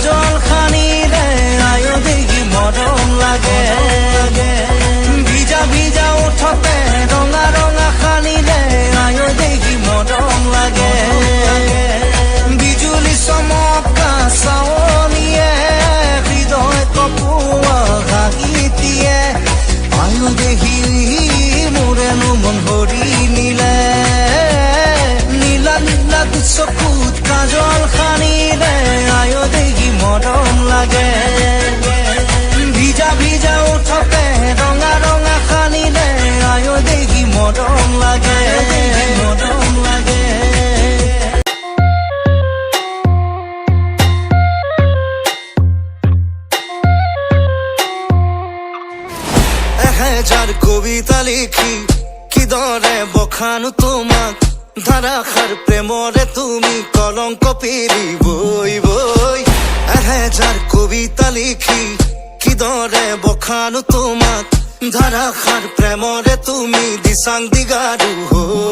কাজল খানিলে আয়ো দেখি মৰম লাগে ভিজা ভিজা ওঠতে ৰঙা ৰঙা খানিলে আয়ো দেখি মৰম লাগে বিজুলী চমকা চাৱনিয়ে হৃদয় কপোৱা ঘাঁহি দিয়ে আয়ো দেখি মোৰেনো মন ভৰি নিলে নীলা নীলা চকুত কাজল খানিলে আয়ো দেখি মৰম লাগে ভিজা ভিজা ওঠতে ৰঙা ৰঙা খানিলে আয়ো দেখি মৰম লাগে মৰম লাগে এহেজাৰ কবিতা লিখি কিদৰে বখানো তোমাক ধাৰাসাৰ প্ৰেমৰে তুমি কলংক পেৰি বৈ বৈ এহেজাৰ কবিতা লিখি কিদৰে বখানো তোমাক ধাৰাসাৰ প্ৰেমৰে তুমি দিচাং দিগাৰু হৈ